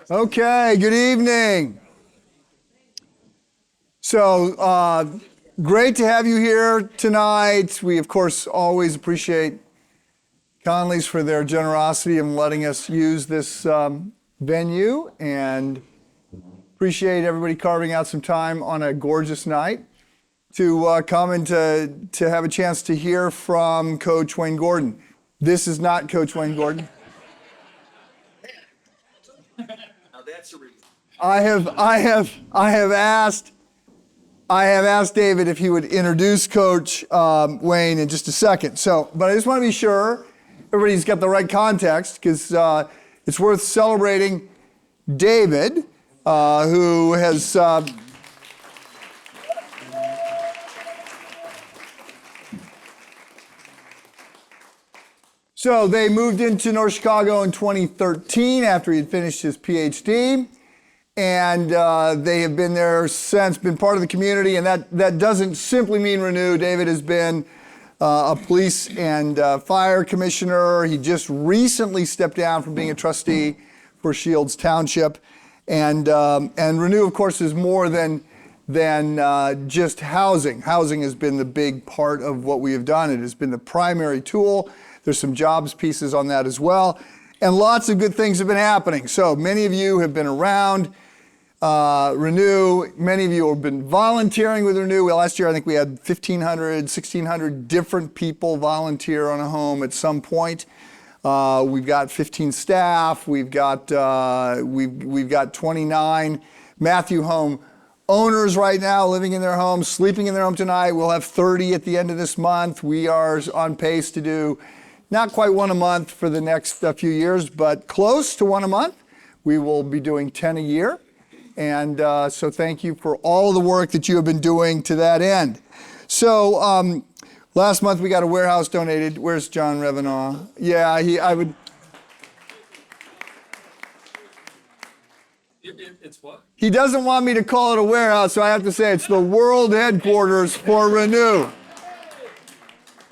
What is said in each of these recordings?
Okay, good evening. So, great to have you here tonight. We, of course, always appreciate Conleys for their generosity in letting us use this venue, and appreciate everybody carving out some time on a gorgeous night to come and to have a chance to hear from Coach Wayne Gordon. This is not Coach Wayne Gordon. Now that's a reason. I have asked David if he would introduce Coach Wayne in just a second. So, but I just want to be sure everybody's got the right context, because it's worth celebrating David, who has so they moved into North Chicago in 2013 after he had finished his PhD. And they have been there since, been part of the community, and that doesn't simply mean Renew. David has been a police and fire commissioner. He just recently stepped down from being a trustee for Shields Township. And Renew, of course, is more than just housing. Housing has been the big part of what we have done. It has been the primary tool. There's some jobs pieces on that as well. And lots of good things have been happening. So many of you have been around Renew. Many of you have been volunteering with Renew. Last year, I think we had 1,500, 1,600 different people volunteer on a home at some point. We've got 15 staff. We've got 29 Matthew home owners right now living in their homes, sleeping in their home tonight. We'll have 30 at the end of this month. We are on pace to do not quite one a month for the next few years, but close to one a month. We will be doing 10 a year. And so thank you for all the work that you have been doing to that end. So last month we got a warehouse donated. Where's John Revenaugh? Yeah, It's what? He doesn't want me to call it a warehouse, so I have to say it's the world headquarters for Renew.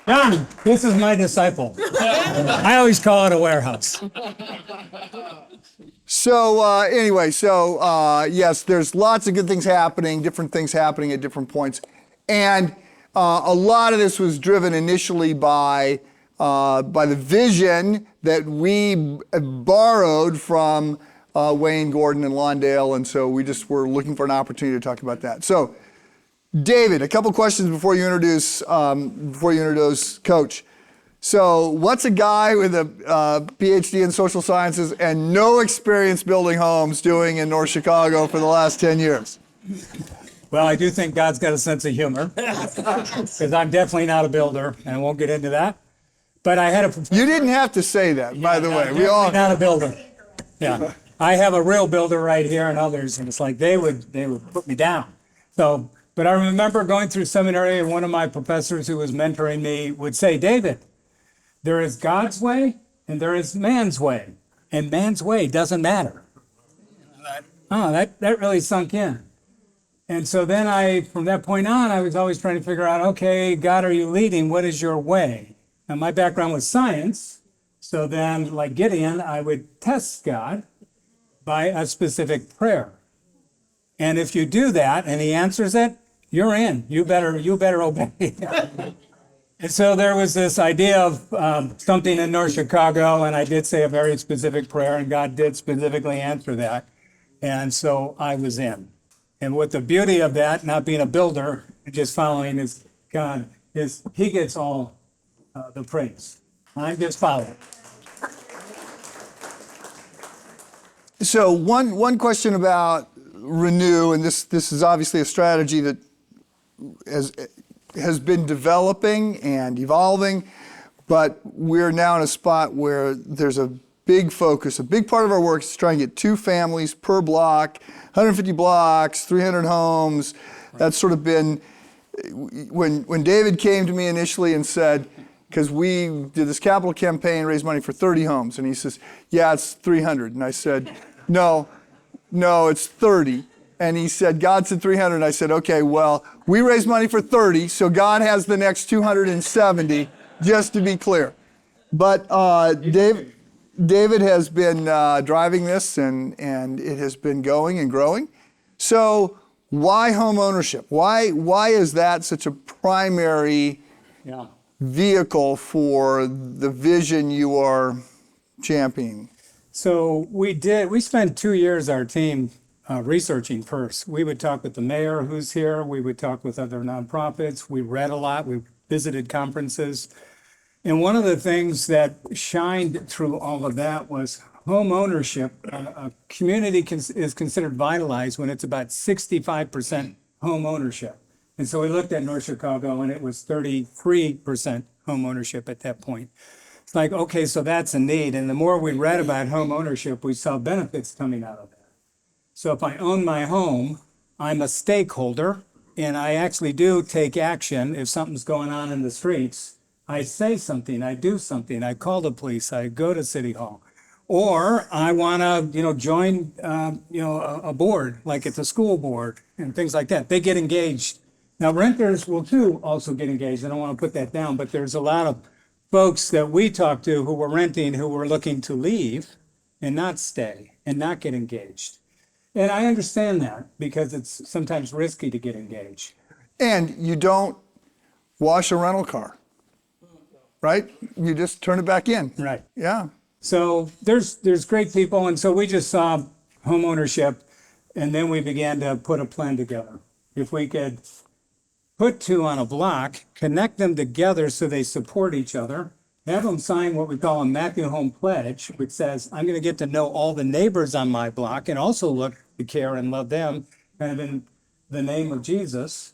John, this is my disciple. I always call it a warehouse. So anyway, yes, there's lots of good things happening, different things happening at different points. And a lot of this was driven initially by the vision that we borrowed from Wayne Gordon and Lawndale, and so we just were looking for an opportunity to talk about that. So, David, a couple questions before you introduce Coach. So, what's a guy with a PhD in social sciences and no experience building homes doing in North Chicago for the last 10 years? Well, I do think God's got a sense of humor, because I'm definitely not a builder, and I won't get into that. But I had a professor. You didn't have to say that, by the way. We all Not a builder. Yeah, I have a real builder right here, and others, and it's like they would put me down. So, but I remember going through seminary, and one of my professors who was mentoring me would say, David, there is God's way and there is man's way, and man's way doesn't matter. That really sunk in. And so then from that point on, I was always trying to figure out, okay, God, are you leading? What is your way? Now, my background was science. So then, like Gideon, I would test God by a specific prayer. And if you do that and he answers it, you're in. You better obey. And so there was this idea of something in North Chicago, and I did say a very specific prayer, and God did specifically answer that. And so I was in. And what the beauty of that, not being a builder, and just following his God, is he gets all the praise. I'm just following. So one question about Renew, and this is obviously a strategy that has been developing and evolving, but we're now in a spot where there's a big focus. A big part of our work is to try and get 2 families per block, 150 blocks, 300 homes. That's sort of been, when David came to me initially and said, because we did this capital campaign, raised money for 30 homes, and he says, yeah, it's 300. And I said, no, it's 30. And he said, God said 300. And I said, okay, well, we raised money for 30, so God has the next 270, just to be clear. But David, David has been driving this, and it has been going and growing. So why home ownership? Why is that such a primary Yeah. vehicle for the vision you are championing? So we spent 2 years, our team, researching first. We would talk with the mayor who's here. We would talk with other nonprofits. We read a lot. We visited conferences. And one of the things that shined through all of that was home ownership. A community is considered vitalized when it's about 65% home ownership. And so we looked at North Chicago, and it was 33% home ownership at that point. It's like, okay, so that's a need. And the more we read about home ownership, we saw benefits coming out of that. So if I own my home, I'm a stakeholder, and I actually do take action if something's going on in the streets. I say something, I do something, I call the police, I go to City Hall. Or I want to, join, a board, like it's a school board and things like that. They get engaged. Now, renters will too also get engaged. I don't want to put that down, but there's a lot of folks that we talked to who were renting, who were looking to leave and not stay and not get engaged. And I understand that because it's sometimes risky to get engaged. And you don't wash a rental car, right? You just turn it back in. Right. Yeah. So there's great people, and so we just saw home ownership, and then we began to put a plan together. If we could put two on a block, connect them together so they support each other, have them sign what we call a Matthew Home Pledge, which says, I'm going to get to know all the neighbors on my block and also look to care and love them, kind of in the name of Jesus.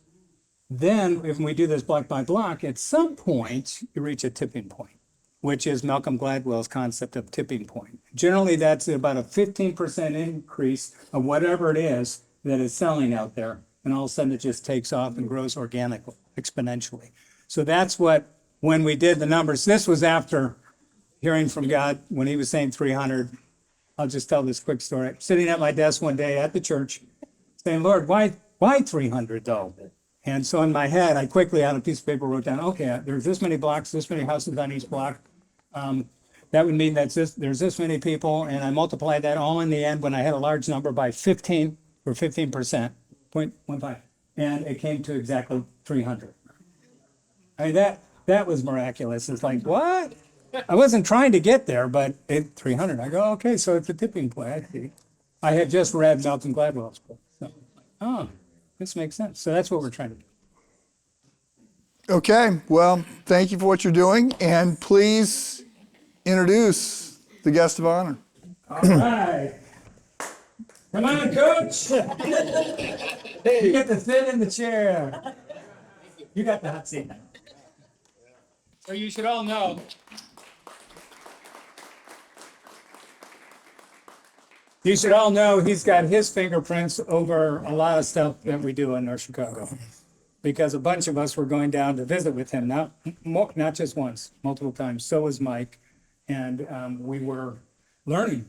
Then, if we do this block by block, at some point, you reach a tipping point, which is Malcolm Gladwell's concept of tipping point. Generally, that's about a 15% increase of whatever it is that is selling out there. And all of a sudden, it just takes off and grows organically, exponentially. So that's what, when we did the numbers, this was after hearing from God when he was saying 300. I'll just tell this quick story. I'm sitting at my desk one day at the church saying, Lord, why 300 though? And so in my head, I quickly on a piece of paper wrote down, okay, there's this many blocks, this many houses on each block. That would mean there's this many people, and I multiplied that all in the end when I had a large number by 15 or 15%, 0.15, and it came to exactly 300. I mean, that was miraculous. It's like, what? I wasn't trying to get there, but 300. I go, okay, so it's a tipping point. I see. I had just read Malcolm Gladwell's book. So, oh, this makes sense. So that's what we're trying to do. Okay, well, thank you for what you're doing, and please introduce the guest of honor. All right. Come on, coach. You get to sit in the chair. You got the hot seat now. So you should all know. You should all know he's got his fingerprints over a lot of stuff that we do in North Chicago. Because a bunch of us were going down to visit with him, not just once, multiple times. So was Mike. And we were learning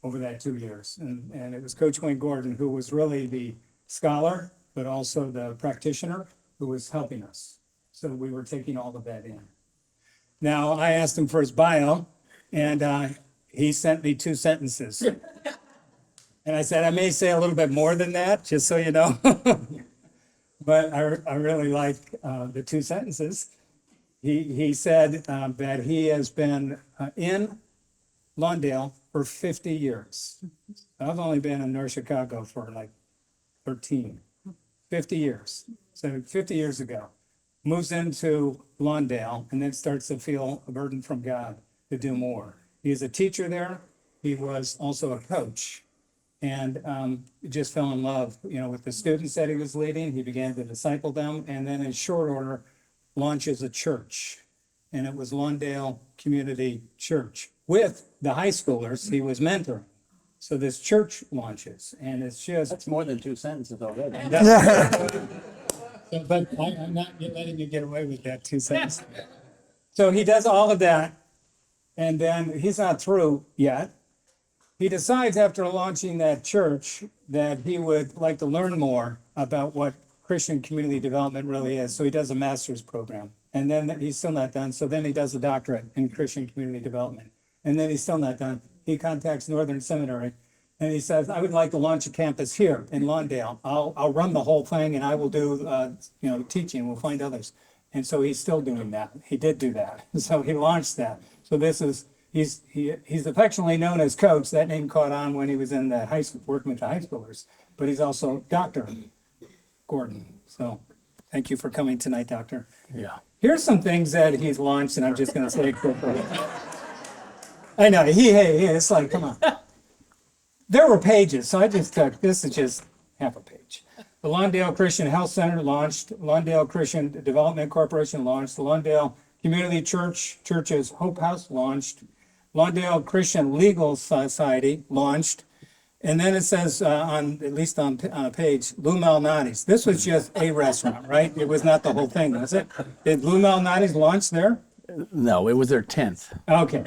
over that 2 years. And it was Coach Wayne Gordon, who was really the scholar, but also the practitioner who was helping us. So we were taking all of that in. Now, I asked him for his bio, and he sent me 2 sentences. And I said, I may say a little bit more than that, just so you know. But I really like the 2 sentences. He said that he has been in Lawndale for 50 years. I've only been in North Chicago for like 13, 50 years. So 50 years ago, moves into Lawndale and then starts to feel a burden from God to do more. He's a teacher there. He was also a coach. And just fell in love, with the students that he was leading. He began to disciple them, and then in short order, launches a church. And it was Lawndale Community Church with the high schoolers he was mentoring. So this church launches, and it's just... That's more than 2 sentences already. But I'm not letting you get away with that 2 sentences. So he does all of that, and then he's not through yet. He decides after launching that church that he would like to learn more about what Christian community development really is. So he does a master's program, and then he's still not done. So then he does a doctorate in Christian community development. and then he's still not done. He contacts Northern Seminary, and he says, I would like to launch a campus here in Lawndale. I'll run the whole thing, and I will do, teaching. We'll find others. And so he's still doing that. He did do that. So he launched that. So he's affectionately known as Coach. That name caught on when he was in the high school, working with the high schoolers. But he's also Dr. Gordon. So thank you for coming tonight, Doctor. Yeah. Here's some things that he's launched, and I'm just going to say quickly. I know, it's like, come on. There were pages, so I just took, this is just half a page. The Lawndale Christian Health Center launched, Lawndale Christian Development Corporation launched, the Lawndale Community Church's Hope House launched, Lawndale Christian Legal Society launched, and then it says at least on a page, Lou Malnati's. This was just a restaurant, right? It was not the whole thing, was it? Did Lou Malnati's launch there? No, it was their 10th. Okay.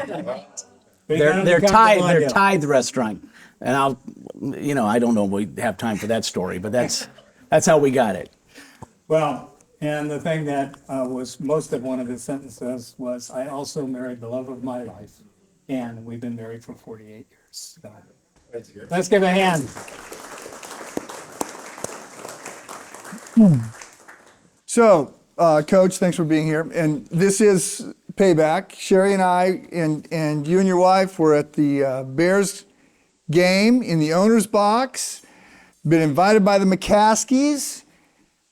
Their tithe restaurant. And I don't know if we have time for that story, but that's how we got it. Well, and the thing that was most of one of his sentences was, I also married the love of my life, and we've been married for 48 years. So, let's give a hand. So, Coach, thanks for being here. And this is payback. Sherry and I and you and your wife were at the Bears game in the owner's box, been invited by the McCaskies.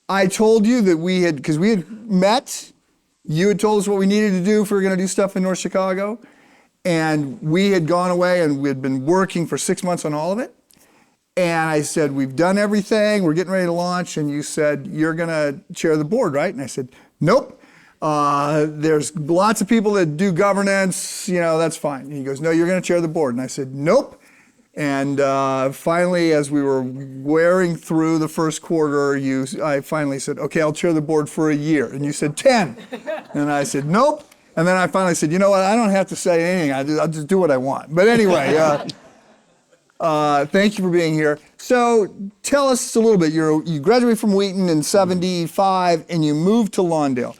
I told you that because we had met, you had told us what we needed to do if we were going to do stuff in North Chicago. And we had gone away and we had been working for 6 months on all of it. And I said, we've done everything, we're getting ready to launch. And you said, you're going to chair the board, right? And I said, nope. There's lots of people that do governance, that's fine. And he goes, no, you're going to chair the board. And I said, nope. And finally, as we were wearing through the first quarter, I finally said, okay, I'll chair the board for a year. And you said 10. And I said, nope. And then I finally said, you know what, I don't have to say anything. I'll just do what I want. But anyway, thank you for being here. So tell us a little bit. You graduated from Wheaton in 75 and you moved to Lawndale.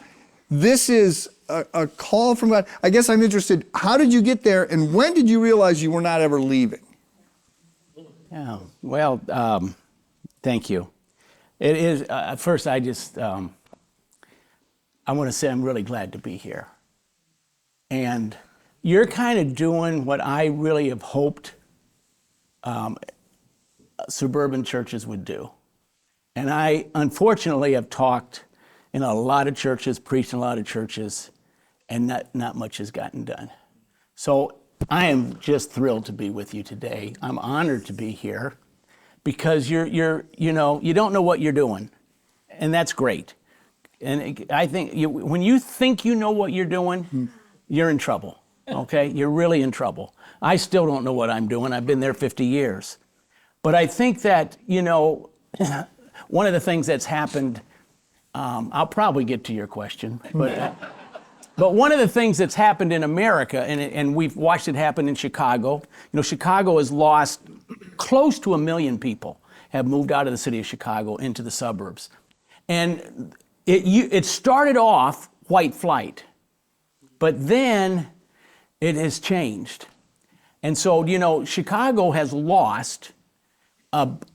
This is a call from God. I guess I'm interested, how did you get there and when did you realize you were not ever leaving? Yeah, well, thank you. It is, first I just, I want to say I'm really glad to be here. And you're kind of doing what I really have hoped suburban churches would do. And I, unfortunately, have talked in a lot of churches, preached in a lot of churches, and not much has gotten done. So I am just thrilled to be with you today. I'm honored to be here because you don't know what you're doing, and that's great. And I think when you think you know what you're doing, you're in trouble, okay? You're really in trouble. I still don't know what I'm doing. I've been there 50 years. But I think that, one of the things that's happened, I'll probably get to your question, but one of the things that's happened in America, and we've watched it happen in Chicago, Chicago has lost close to 1 million people have moved out of the city of Chicago into the suburbs. And it started off white flight, but then it has changed. And so, Chicago has lost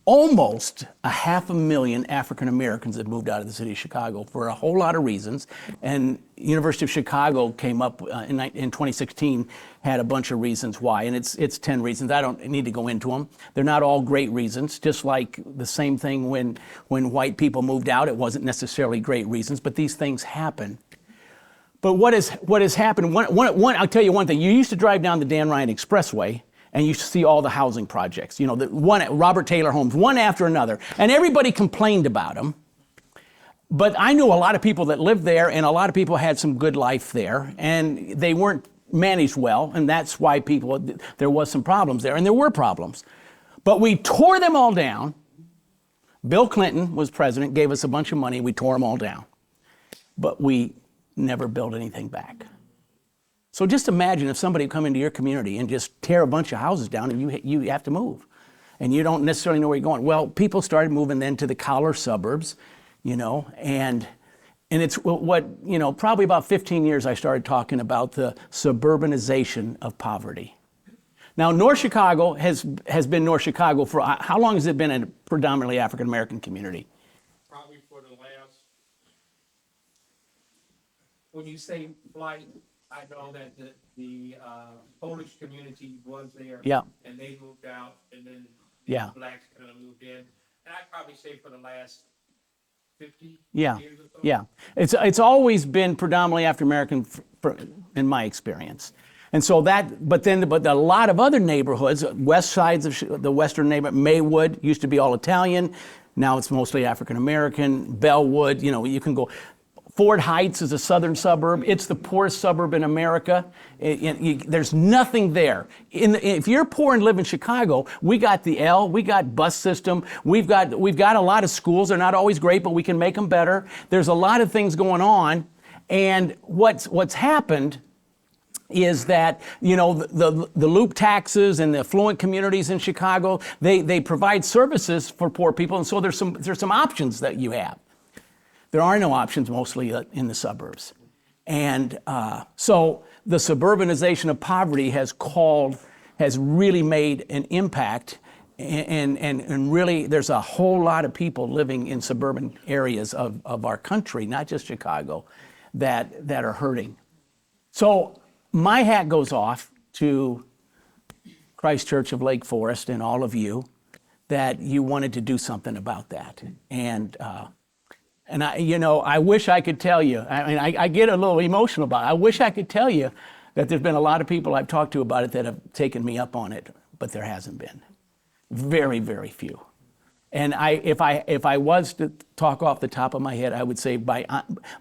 almost 500,000 African Americans that moved out of the city of Chicago for a whole lot of reasons. And University of Chicago came up in 2016, had a bunch of reasons why, and it's 10 reasons. I don't need to go into them. They're not all great reasons, just like the same thing when white people moved out, it wasn't necessarily great reasons, but these things happen. But what has happened, I'll tell you one thing. You used to drive down the Dan Ryan Expressway, and you see all the housing projects, Robert Taylor homes, one after another. And everybody complained about them. But I knew a lot of people that lived there, and a lot of people had some good life there, and they weren't managed well, and that's why there was some problems there, and there were problems. But we tore them all down. Bill Clinton was president, gave us a bunch of money, we tore them all down. But we never built anything back. So just imagine if somebody come into your community and just tear a bunch of houses down and you have to move. And you don't necessarily know where you're going. Well, people started moving then to the collar suburbs, and And it's what, probably about 15 years I started talking about the suburbanization of poverty. Now, North Chicago has been North Chicago for, how long has it been a predominantly African-American community? Probably for the last, when you say flight, I know that the Polish community was there. Yeah. And they moved out, and then the Yeah. blacks kind of moved in. And I'd probably say for the last 50 Yeah, years or so. yeah. It's always been predominantly African-American in my experience. And so but a lot of other neighborhoods, west sides of the western neighborhood, Maywood used to be all Italian. Now it's mostly African-American. Bellwood, you can go. Ford Heights is a southern suburb. It's the poorest suburb in America. There's nothing there. If you're poor and live in Chicago, we got the L, we got bus system, we've got a lot of schools. They're not always great, but we can make them better. There's a lot of things going on. And what's happened is that, the loop taxes and the affluent communities in Chicago, they provide services for poor people. And so there's some options that you have. There are no options mostly in the suburbs. And so the suburbanization of poverty has really made an impact. And really, there's a whole lot of people living in suburban areas of our country, not just Chicago, that are hurting. So my hat goes off to Christ Church of Lake Forest and all of you that you wanted to do something about that. And I wish I could tell you, I get a little emotional about it. I wish I could tell you that there's been a lot of people I've talked to about it that have taken me up on it, but there hasn't been. Very, very few. And if I was to talk off the top of my head, I would say by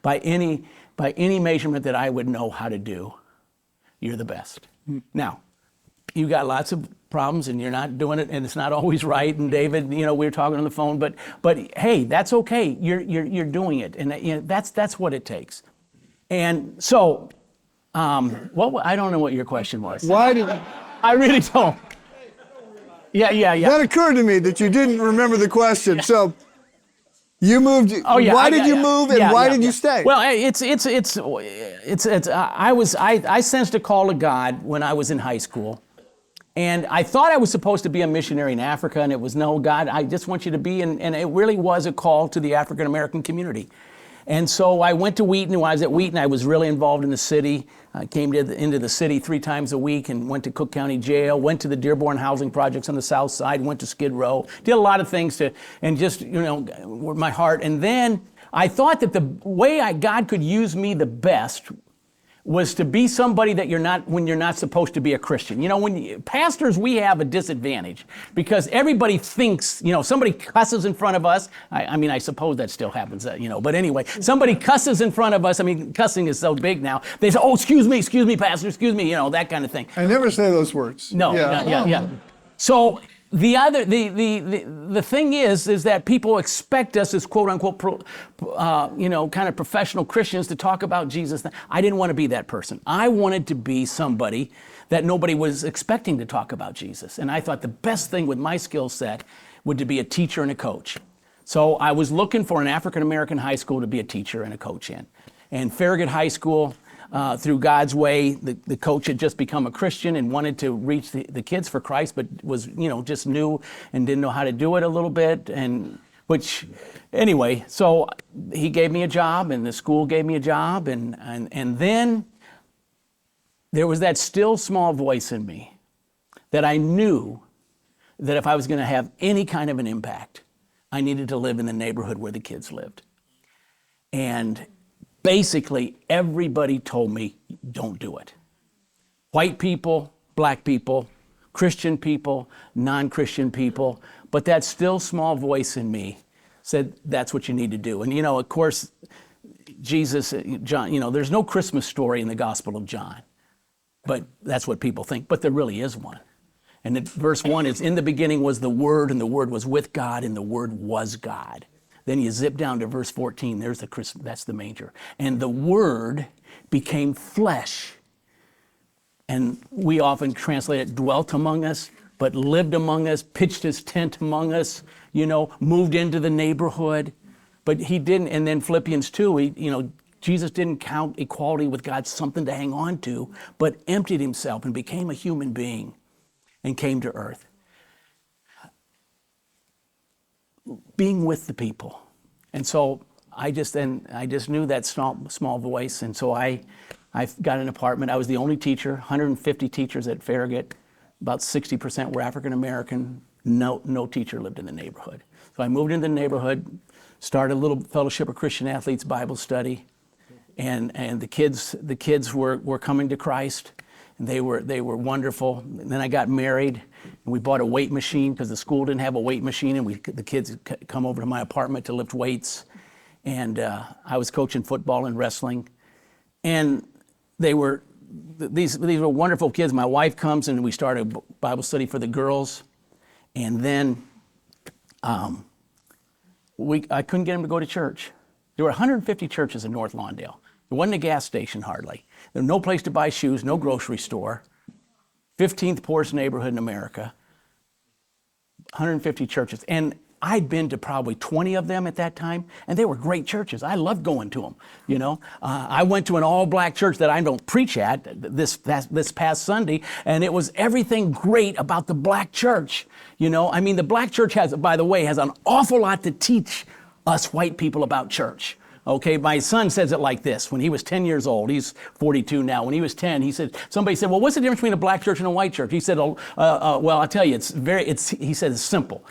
any measurement that I would know how to do, you're the best. Now, you got lots of problems and you're not doing it and it's not always right. And David, we were talking on the phone, but hey, that's okay. You're doing it, and that's what it takes. And so, I don't know what your question was. Why did I really don't. Yeah. that occurred to me that you didn't remember the question? So you moved. Oh yeah. Why did you move, and why did you stay? Well, I sensed a call of God when I was in high school, and I thought I was supposed to be a missionary in Africa, and it was no, God, I just want you to be, and it really was a call to the African American community. And so I went to Wheaton. When I was at Wheaton, I was really involved in the city. I came into the city 3 times a week and went to Cook County Jail, went to the Dearborn housing projects on the south side, went to Skid Row, did a lot of things my heart. And then I thought that the way God could use me the best was to be somebody that when you're not supposed to be a Christian. Pastors, we have a disadvantage because everybody thinks, somebody cusses in front of us. I suppose that still happens, but anyway, somebody cusses in front of us. Cussing is so big now. They say, oh, excuse me, Pastor, excuse me, that kind of thing. I never say those words. No, yeah. So the thing is that people expect us as quote unquote, kind of professional Christians to talk about Jesus. I didn't want to be that person. I wanted to be somebody that nobody was expecting to talk about Jesus. And I thought the best thing with my skill set would to be a teacher and a coach. So I was looking for an African American high school to be a teacher and a coach in. And Farragut High School, through God's way, the coach had just become a Christian and wanted to reach the kids for Christ, but was, just new and didn't know how to do it a little bit. So he gave me a job and the school gave me a job. And then there was that still small voice in me that I knew that if I was going to have any kind of an impact, I needed to live in the neighborhood where the kids lived. And basically, everybody told me, don't do it. White people, black people, Christian people, non-Christian people, but that still small voice in me said, that's what you need to do. And of course, Jesus, John, there's no Christmas story in the Gospel of John, but that's what people think, but there really is one. And verse 1 is, in the beginning was the Word, and the Word was with God, and the Word was God. Then you zip down to verse 14, that's the manger. And the Word became flesh. And we often translate it, dwelt among us, but lived among us, pitched his tent among us, moved into the neighborhood. But he didn't, and then Philippians 2, Jesus didn't count equality with God something to hang on to, but emptied himself and became a human being and came to earth. Being with the people. And so I just knew that small voice, and so I got an apartment. I was the only teacher, 150 teachers at Farragut. About 60% were African American. No teacher lived in the neighborhood. So I moved into the neighborhood, started a little Fellowship of Christian Athletes Bible study, and the kids were coming to Christ, and they were wonderful. And then I got married, and we bought a weight machine because the school didn't have a weight machine, and the kids come over to my apartment to lift weights. And I was coaching football and wrestling, and these were wonderful kids. My wife comes, and we started Bible study for the girls, and then I couldn't get them to go to church. There were 150 churches in North Lawndale. There wasn't a gas station hardly. There was no place to buy shoes, no grocery store. 15th poorest neighborhood in America. 150 churches. And I'd been to probably 20 of them at that time, and they were great churches. I loved going to them, I went to an all-black church that I don't preach at this past Sunday, and it was everything great about the black church, the black church has an awful lot to teach us white people about church. Okay, my son says it like this. When he was 10 years old, he's 42 now. When he was 10, somebody said, well, what's the difference between a black church and a white church? He said, well, I'll tell you, he said it's simple.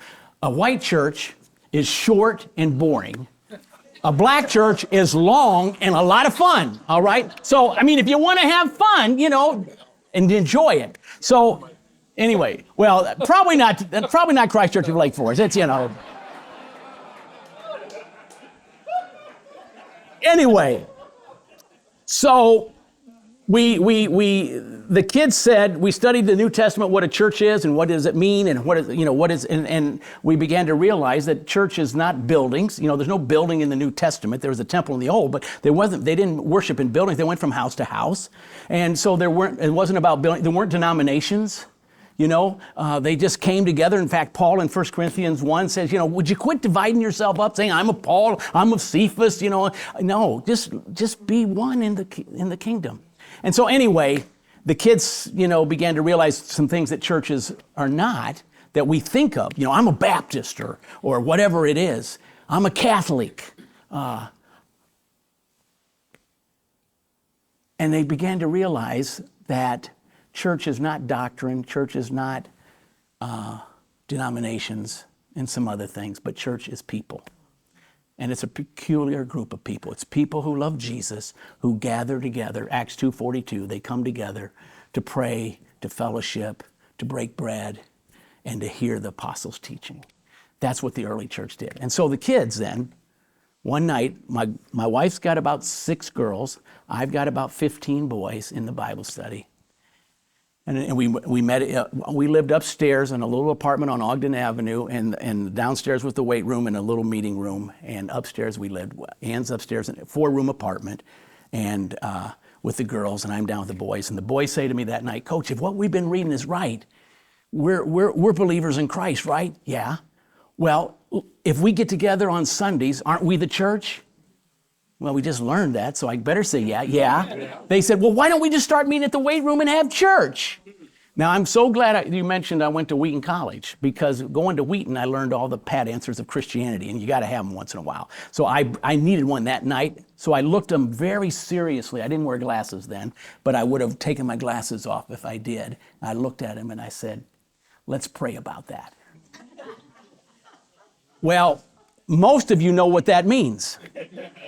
A white church is short and boring. A black church is long and a lot of fun, all right? So, if you want to have fun, and enjoy it. So, anyway, well, probably not Christ Church of Lake Forest. It's, Anyway, so the kids said, we studied the New Testament, what a church is and what does it mean and and we began to realize that church is not buildings. There's no building in the New Testament. There was a temple in the Old, but they didn't worship in buildings. They went from house to house. And so it wasn't about building. There weren't denominations. They just came together. In fact, Paul in 1 Corinthians 1 says, would you quit dividing yourself up, saying, I'm of Paul, I'm of Cephas, No, just be one in the kingdom. And so anyway, the kids, began to realize some things that churches are not, that we think of. I'm a Baptist or whatever it is. I'm a Catholic. And they began to realize that church is not doctrine, church is not denominations and some other things, but church is people. And it's a peculiar group of people. It's people who love Jesus, who gather together. Acts 2:42, they come together to pray, to fellowship, to break bread, and to hear the apostles' teaching. That's what the early church did. And so the kids then, one night, my wife's got about 6 girls. I've got about 15 boys in the Bible study. And we met. We lived upstairs in a little apartment on Ogden Avenue, and downstairs was the weight room and a little meeting room. And upstairs we lived. Ann's upstairs in a 4-room apartment, and with the girls, and I'm down with the boys. And the boys say to me that night, Coach, if what we've been reading is right, we're believers in Christ, right? Yeah. Well, if we get together on Sundays, aren't we the church? Well, we just learned that, so I better say yeah. They said, well, why don't we just start meeting at the weight room and have church? Now, I'm so glad you mentioned I went to Wheaton College, because going to Wheaton, I learned all the pat answers of Christianity, and you got to have them once in a while. So I needed one that night, so I looked them very seriously. I didn't wear glasses then, but I would have taken my glasses off if I did. I looked at them and I said, let's pray about that. Well, most of you know what that means.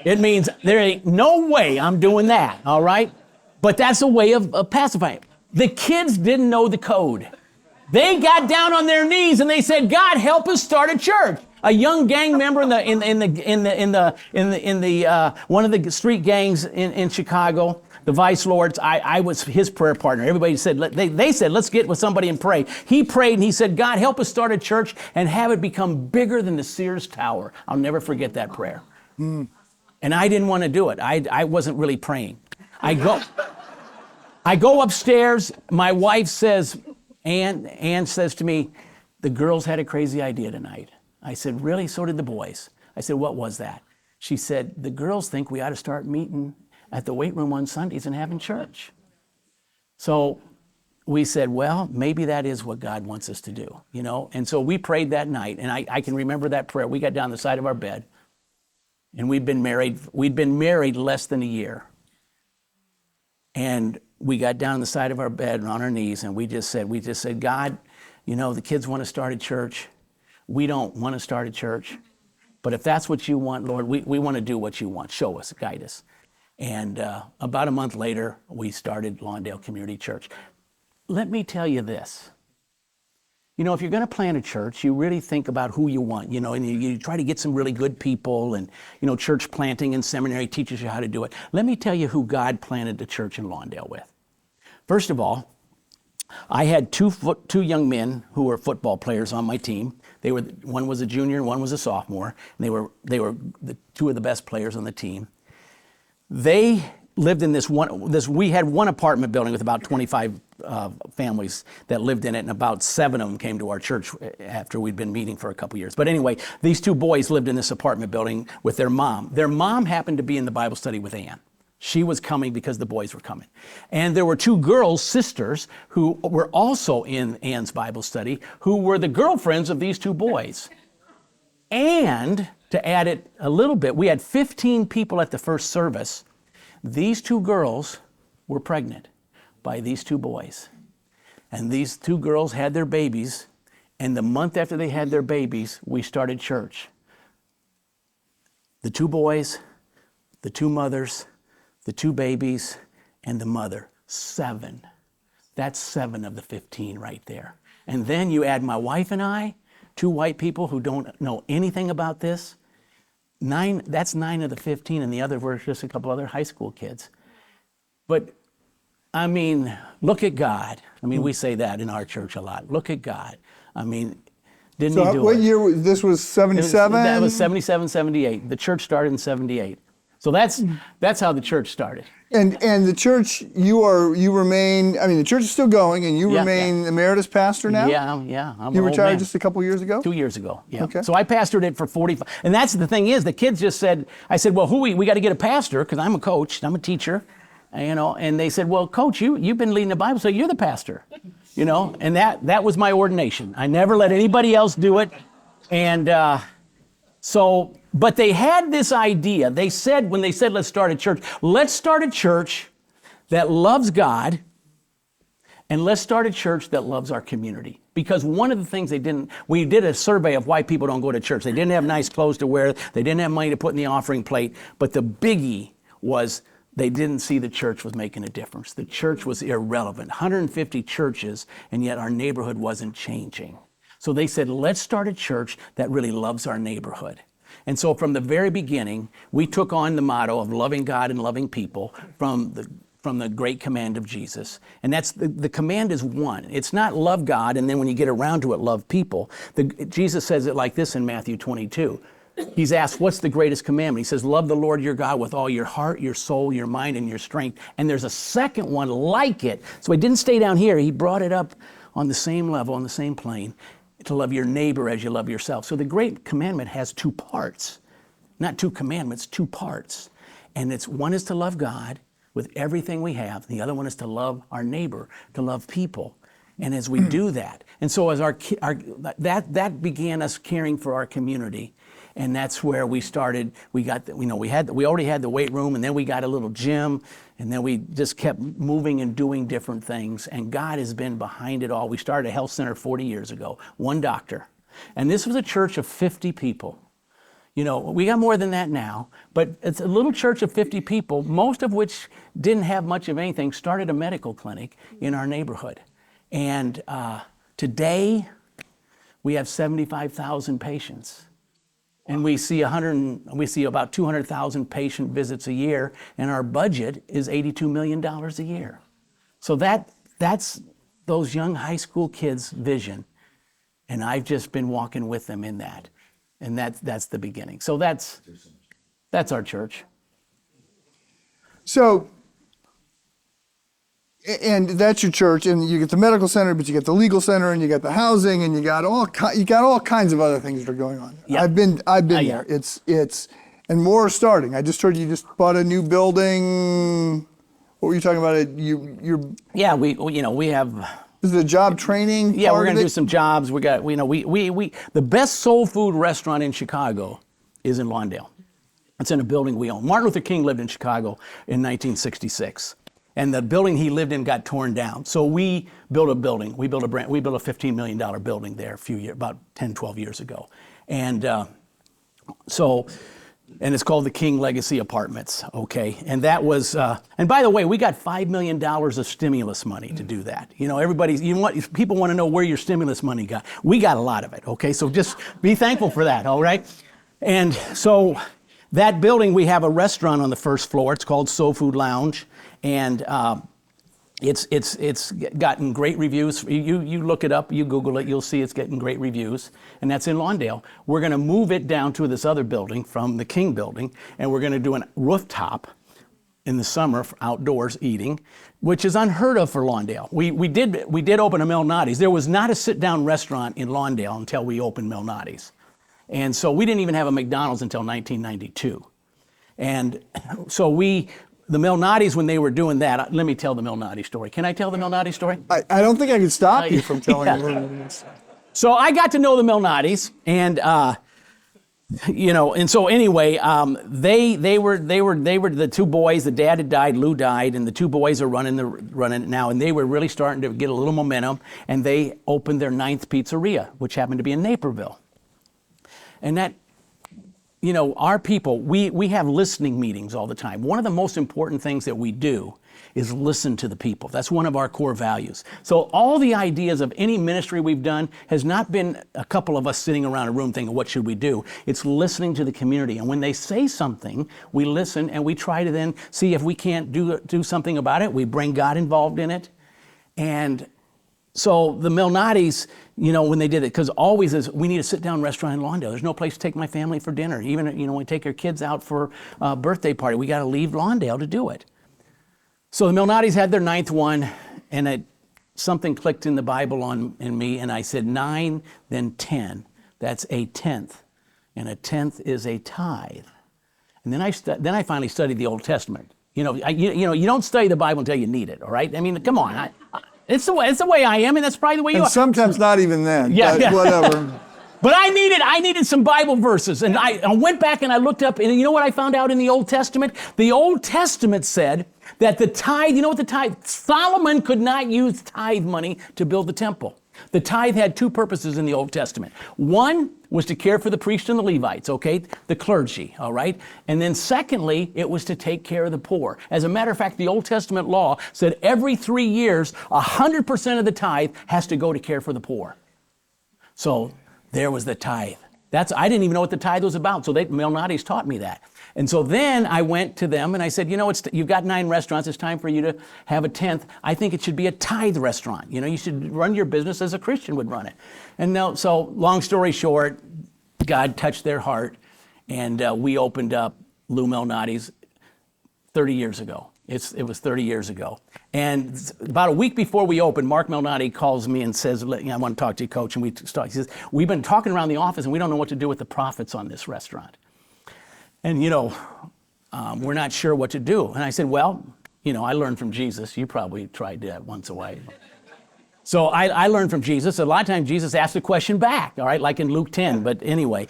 It means there ain't no way I'm doing that, all right? But that's a way of pacifying. The kids didn't know the code. They got down on their knees and they said, God, help us start a church. A young gang member in one of the street gangs in Chicago, the Vice Lords, I was his prayer partner. Everybody said, they said, let's get with somebody and pray. He prayed and he said, God, help us start a church and have it become bigger than the Sears Tower. I'll never forget that prayer. And I didn't want to do it. I wasn't really praying. I go upstairs. My wife says, Ann says to me, the girls had a crazy idea tonight. I said, really? So did the boys. I said, what was that? She said, the girls think we ought to start meeting at the weight room on Sundays and having church. So we said, well, maybe that is what God wants us to do, you know? And so we prayed that night, and I can remember that prayer. We got down the side of our bed, and we'd been married less than a year. And we got down the side of our bed and on our knees, and we just said, God, you know, the kids want to start a church. We don't want to start a church. But if that's what you want, Lord, we want to do what you want. Show us, guide us. And about a month later, we started Lawndale Community Church. Let me tell you this. You know, if you're going to plant a church, you really think about who you want, you know, and you try to get some really good people, and, you know, church planting and seminary teaches you how to do it. Let me tell you who God planted the church in Lawndale with. First of all, I had two young men who were football players on my team. One was a junior and one was a sophomore. And they were the two of the best players on the team. They lived in we had one apartment building with about 25 families that lived in it, and about 7 of them came to our church after we'd been meeting for a couple years. But anyway, these 2 boys lived in this apartment building with their mom. Their mom happened to be in the Bible study with Ann. She was coming because the boys were coming. And there were 2 girls, sisters, who were also in Ann's Bible study, who were the girlfriends of these 2 boys. And to add it a little bit, we had 15 people at the first service. These 2 girls were pregnant by these 2 boys. And these 2 girls had their babies. And the month after they had their babies, we started church. The 2 boys, the 2 mothers, the 2 babies, and the mother. 7. That's 7 of the 15 right there. And then you add my wife and I, 2 white people who don't know anything about this. 9, that's 9 of the 15, and the other were just a couple other high school kids. But, I mean, look at God. I mean, we say that in our church a lot. Look at God. I mean, didn't he do it? What year was this? Was 77? That was 77, 78. The church started in 78. So that's how the church started. And the church, you remain, I mean, the church is still going, and you remain emeritus pastor now? Yeah. I'm You an old retired man. just a couple years ago? 2 years ago, yeah. Okay. So I pastored it for 45, and that's the thing is, the kids just said, I said, well, we got to get a pastor, because I'm a coach, I'm a teacher, you know, and they said, well, coach, you've been leading the Bible, so you're the pastor, you know, and that was my ordination. I never let anybody else do it, and but they had this idea. They said, when they said, let's start a church that loves God, and let's start a church that loves our community. Because one of the things we did a survey of why people don't go to church. They didn't have nice clothes to wear. They didn't have money to put in the offering plate. But the biggie was they didn't see the church was making a difference. The church was irrelevant. 150 churches, and yet our neighborhood wasn't changing. So they said, let's start a church that really loves our neighborhood. And so from the very beginning, we took on the motto of loving God and loving people from the great command of Jesus. And that's the command is one. It's not love God, and then when you get around to it, love people. Jesus says it like this in Matthew 22. He's asked, what's the greatest commandment? He says, love the Lord your God with all your heart, your soul, your mind, and your strength. And there's a second one like it. So he didn't stay down here. He brought it up on the same level, on the same plane, to love your neighbor as you love yourself. So the great commandment has 2 parts. Not 2 commandments, 2 parts. And one is to love God with everything we have. The other one is to love our neighbor, to love people. And as we do that, and so as that began us caring for our community. And that's where we started. We already had the weight room, and then we got a little gym, and then we just kept moving and doing different things. And God has been behind it all. We started a health center 40 years ago, 1 doctor. And this was a church of 50 people. You know, we got more than that now, but it's a little church of 50 people, most of which didn't have much of anything, started a medical clinic in our neighborhood. And today, we have 75,000 patients. And we see about 200,000 patient visits a year, and our budget is $82 million a year. So that's those young high school kids' vision, and I've just been walking with them in that, and that's the beginning. So that's our church. So, and that's your church, and you get the medical center, but you get the legal center, and you got the housing, and you got all kinds of other things that are going on. Yep. I've been Yeah. there. It's And more are starting. I just heard you just bought a new building. What were you talking about? You're Yeah, we have. is it a job training? Yeah, part we're of going to it? do some jobs. We got, the best soul food restaurant in Chicago is in Lawndale. It's in a building we own. Martin Luther King lived in Chicago in 1966. And the building he lived in got torn down. So we built a building. We built a $15 million building there about 10, 12 years ago. And and it's called the King Legacy Apartments, okay? And that was, and by the way, we got $5 million of stimulus money to do that. You know, people want to know where your stimulus money got. We got a lot of it, okay? So just be thankful for that, all right? And so that building, we have a restaurant on the first floor. It's called Soul Food Lounge. And it's gotten great reviews. You look it up, you Google it, you'll see it's getting great reviews. And that's in Lawndale. We're going to move it down to this other building from the King building, and we're going to do a rooftop in the summer for outdoors eating, which is unheard of for Lawndale. We did open a Melnati's. There was not a sit-down restaurant in Lawndale until we opened Melnati's. And so we didn't even have a McDonald's until 1992. And so the Melnati's, when they were doing that, let me tell the Melnati story. Can I tell the Melnati story? I don't think I can stop you from telling Yeah. a little bit of this. So I got to know the Melnati's, and and so anyway, they were the two boys. The dad had died, Lou died, and the two boys are running it now, and they were really starting to get a little momentum, and they opened their 9th pizzeria, which happened to be in Naperville. And that, our people, we have listening meetings all the time. One of the most important things that we do is listen to the people. That's one of our core values. So all the ideas of any ministry we've done has not been a couple of us sitting around a room thinking, what should we do? It's listening to the community. And when they say something, we listen and we try to then see if we can't do something about it. We bring God involved in it. And so the Melnati's, when they did it, because always is, we need a sit-down restaurant in Lawndale. There's no place to take my family for dinner. Even, when we take our kids out for a birthday party, we got to leave Lawndale to do it. So the Melnati's had their 9th one, and something clicked in the Bible in me, and I said 9, then 10. That's a tenth, and a tenth is a tithe. And then I finally studied the Old Testament. You don't study the Bible until you need it. All right? I mean, come on. It's the way I am, and that's probably the way you And are. sometimes not even then. Yeah, but yeah. whatever. But I needed some Bible verses, and I went back and I looked up, and you know what I found out in the Old Testament? The Old Testament said that the tithe, Solomon could not use tithe money to build the temple. The tithe had 2 purposes in the Old Testament. One was to care for the priests and the Levites, okay, the clergy, all right? And then secondly, it was to take care of the poor. As a matter of fact, the Old Testament law said every 3 years, 100% of the tithe has to go to care for the poor. So there was the tithe. I didn't even know what the tithe was about, so Melnati's taught me that. And so then I went to them and I said, you've got 9 restaurants, it's time for you to have a 10th. I think it should be a tithe restaurant. You should run your business as a Christian would run it. And so long story short, God touched their heart, and we opened up Lou Melnati's 30 years ago. It was 30 years ago. And about a week before we opened, Mark Melnati calls me and says, I want to talk to you, Coach. And he says, we've been talking around the office and we don't know what to do with the profits on this restaurant. And, we're not sure what to do. And I said, well, I learned from Jesus. You probably tried that once a while. So I learned from Jesus. A lot of times Jesus asked the question back, all right, like in Luke 10. But anyway,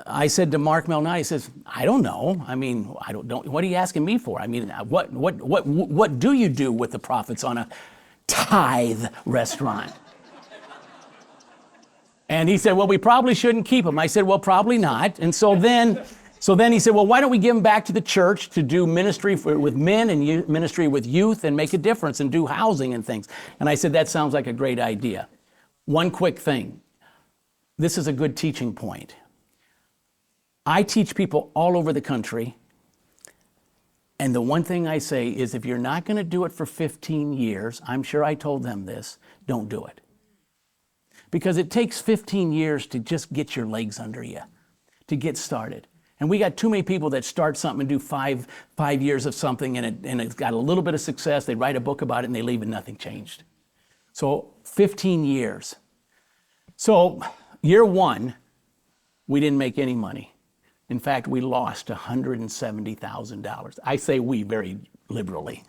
I said to Mark Melnati, he says, I don't know. I mean, what are you asking me for? I mean, what do you do with the profits on a tithe restaurant? And he said, well, we probably shouldn't keep them. I said, well, probably not. And so then he said, well, why don't we give them back to the church to do ministry with men and ministry with youth and make a difference and do housing and things. And I said, that sounds like a great idea. One quick thing. This is a good teaching point. I teach people all over the country. And the one thing I say is if you're not going to do it for 15 years, I'm sure I told them this, don't do it. Because it takes 15 years to just get your legs under you, to get started. And we got too many people that start something and do five years of something and it's got a little bit of success. They write a book about it and they leave and nothing changed. So 15 years. So year 1, We didn't make any money. In fact, we lost $170,000. I say we very liberally.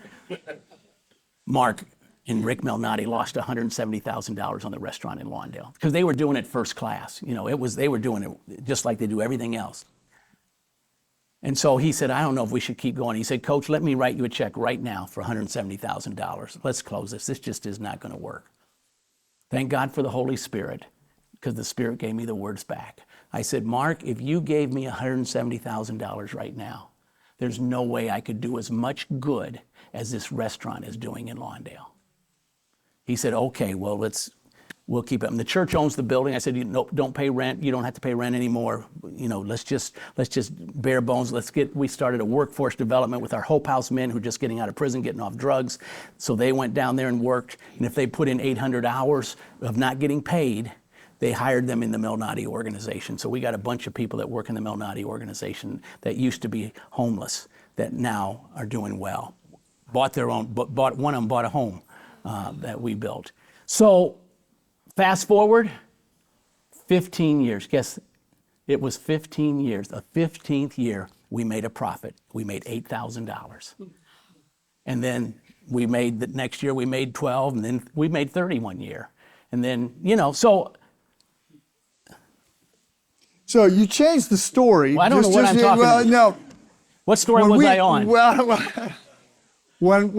Mark and Rick Melnati lost $170,000 on the restaurant in Lawndale because they were doing it first class. You know, they were doing it just like they do everything else. And so he said, I don't know if we should keep going. He said, Coach, let me write you a check right now for $170,000. Let's close this. This just is not going to work. Thank God for the Holy Spirit, because the Spirit gave me the words back. I said, Mark, if you gave me $170,000 right now, there's no way I could do as much good as this restaurant is doing in Lawndale. He said, okay, well, we'll keep it. And the church owns the building. I said, don't pay rent. You don't have to pay rent anymore. You know, let's just bare bones. We started a workforce development with our Hope House men who are just getting out of prison, getting off drugs. So they went down there and worked. And if they put in 800 hours of not getting paid, they hired them in the Melnati organization. So we got a bunch of people that work in the Melnati organization that used to be homeless that now are doing well. One of them bought a home that we built. So fast forward 15 years. Guess it was 15 years. The 15th year, we made a profit. We made $8,000. And then the next year we made 12, and then we made 30 one year. And then, So you changed the story. Well, I don't know what I'm talking about. No. What story was I on? When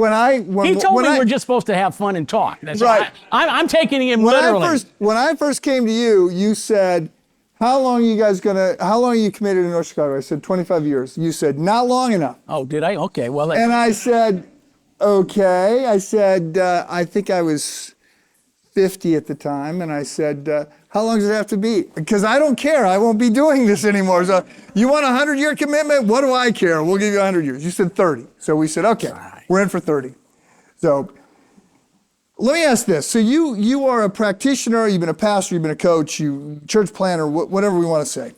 he told me we're just supposed to have fun and talk. That's right. I'm taking him literally. When I first came to you, you said, how long are you committed in North Chicago? I said, 25 years. You said, not long enough. Oh, did I? Okay, well. And I said, okay. I said, I think I was 50 at the time. And I said, how long does it have to be? Because I don't care. I won't be doing this anymore. So you want a 100-year commitment? What do I care? We'll give you 100 years. You said 30. So we said, okay, we're in for 30. So let me ask this. So you are a practitioner, you've been a pastor, you've been a coach, you church planner, whatever we want to say.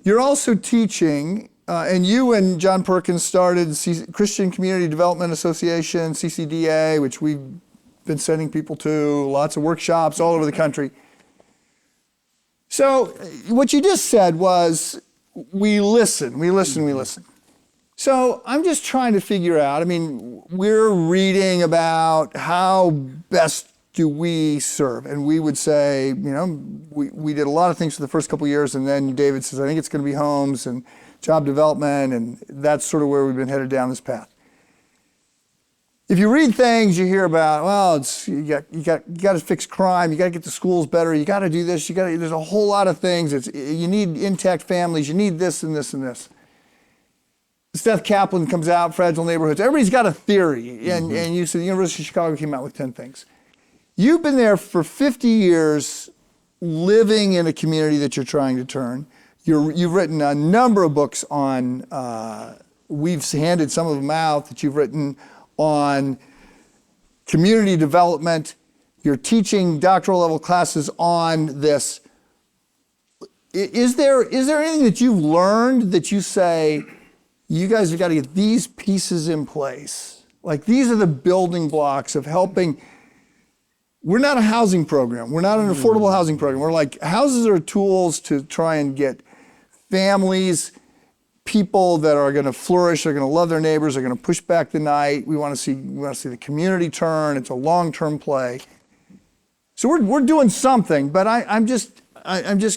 You're also teaching, and you and John Perkins started Christian Community Development Association, CCDA, which we've been sending people to, lots of workshops all over the country. So what you just said was, we listen. So I'm just trying to figure out, we're reading about how best do we serve. And we would say, we did a lot of things for the first couple of years, and then David says, I think it's going to be homes and job development, and that's sort of where we've been headed down this path. If you read things, you hear about, well, you got to fix crime, you got to get the schools better, you got to do this, there's a whole lot of things. You need intact families, you need this and this and this. Seth Kaplan comes out, Fragile Neighborhoods. Everybody's got a theory, and you said the University of Chicago came out with 10 things. You've been there for 50 years, living in a community that you're trying to turn. You've written a number of books on, we've handed some of them out that you've written on community development. You're teaching doctoral level classes on this. Is there anything that you've learned that you say, you guys have got to get these pieces in place? Like, these are the building blocks of helping. We're not a housing program. We're not an affordable housing program. We're like, houses are tools to try and get families, people that are going to flourish, they're going to love their neighbors, they're going to push back the night. We want to see the community turn. It's a long-term play. So we're doing something, but I'm just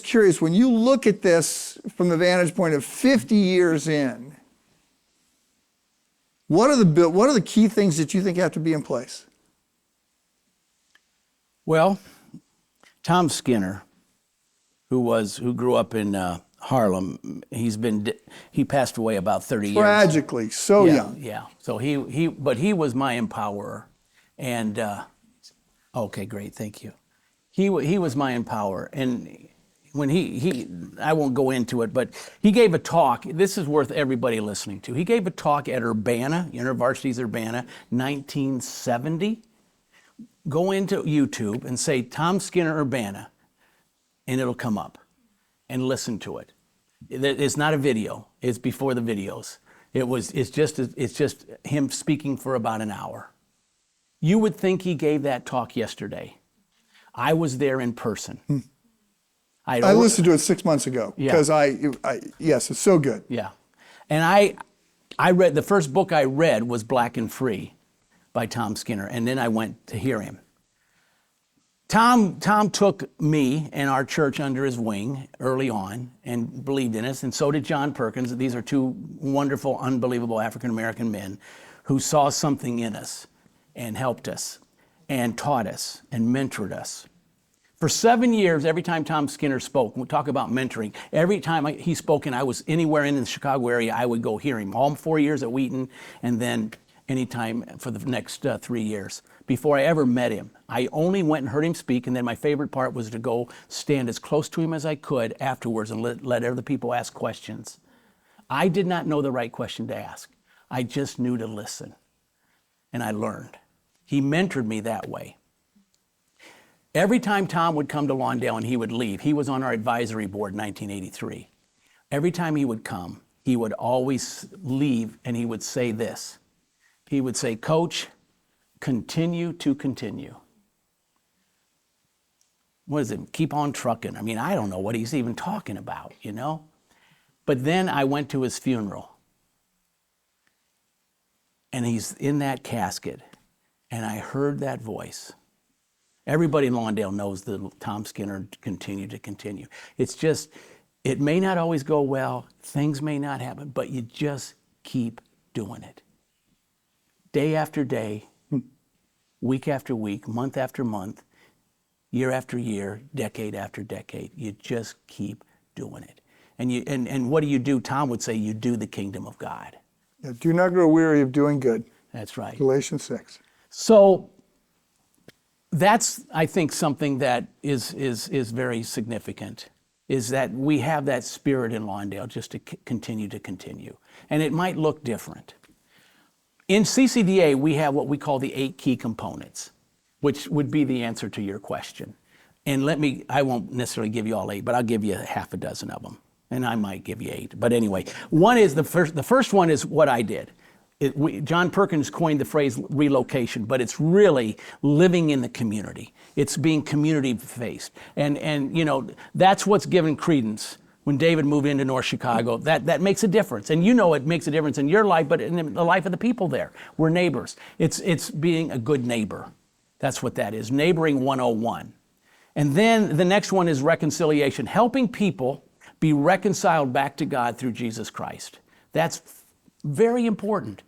curious, when you look at this from the vantage point of 50 years in, what are the key things that you think have to be in place? Well, Tom Skinner, who grew up in Harlem, he passed away about 30 years. Tragically, so young. Yeah. So but he was my empowerer, and okay, great, thank you. He was my empowerer, and when I won't go into it, but he gave a talk. This is worth everybody listening to. He gave a talk at Urbana, University's Urbana, 1970. Go into YouTube and say Tom Skinner Urbana, and it'll come up, and listen to it. It's not a video. It's before the videos. It's just him speaking for about an hour. You would think he gave that talk yesterday. I was there in person. I listened to it 6 months ago Yeah. because yes, it's so good. Yeah. And I read, the first book I read was Black and Free by Tom Skinner, and then I went to hear him. Tom took me and our church under his wing early on and believed in us, and so did John Perkins. These are two wonderful, unbelievable African-American men who saw something in us and helped us and taught us and mentored us. For 7 years, every time Tom Skinner spoke, we talk about mentoring, every time he spoke and I was anywhere in the Chicago area, I would go hear him. All 4 years at Wheaton, and then anytime for the next 3 years. Before I ever met him, I only went and heard him speak, and then my favorite part was to go stand as close to him as I could afterwards and let other people ask questions. I did not know the right question to ask. I just knew to listen, and I learned. He mentored me that way. Every time Tom would come to Lawndale and he would leave, he was on our advisory board in 1983. Every time he would come, he would always leave and he would say this. He would say, "Coach, continue to continue." What is it? Keep on trucking. I mean, I don't know what he's even talking about, you know? But then I went to his funeral. And he's in that casket. And I heard that voice. Everybody in Lawndale knows that Tom Skinner continued to continue. It's just, it may not always go well, things may not happen, but you just keep doing it. Day after day, week after week, month after month, year after year, decade after decade. You just keep doing it. And what do? Tom would say, you do the kingdom of God. Yeah, do not grow weary of doing good. That's right. Galatians 6. So that's, I think, something that is very significant, is that we have that spirit in Lawndale just to continue. And it might look different. In CCDA, we have what we call the 8 key components, which would be the answer to your question. And I won't necessarily give you all 8, but I'll give you half a dozen of them. And I might give you 8. But anyway, one is the first one is what I did. John Perkins coined the phrase relocation, but it's really living in the community. It's being community-faced. And you know, that's what's given credence. When David moved into North Chicago, that makes a difference. And you know it makes a difference in your life, but in the life of the people there. We're neighbors. It's being a good neighbor. That's what that is, neighboring 101. And then the next one is reconciliation, helping people be reconciled back to God through Jesus Christ. That's very important.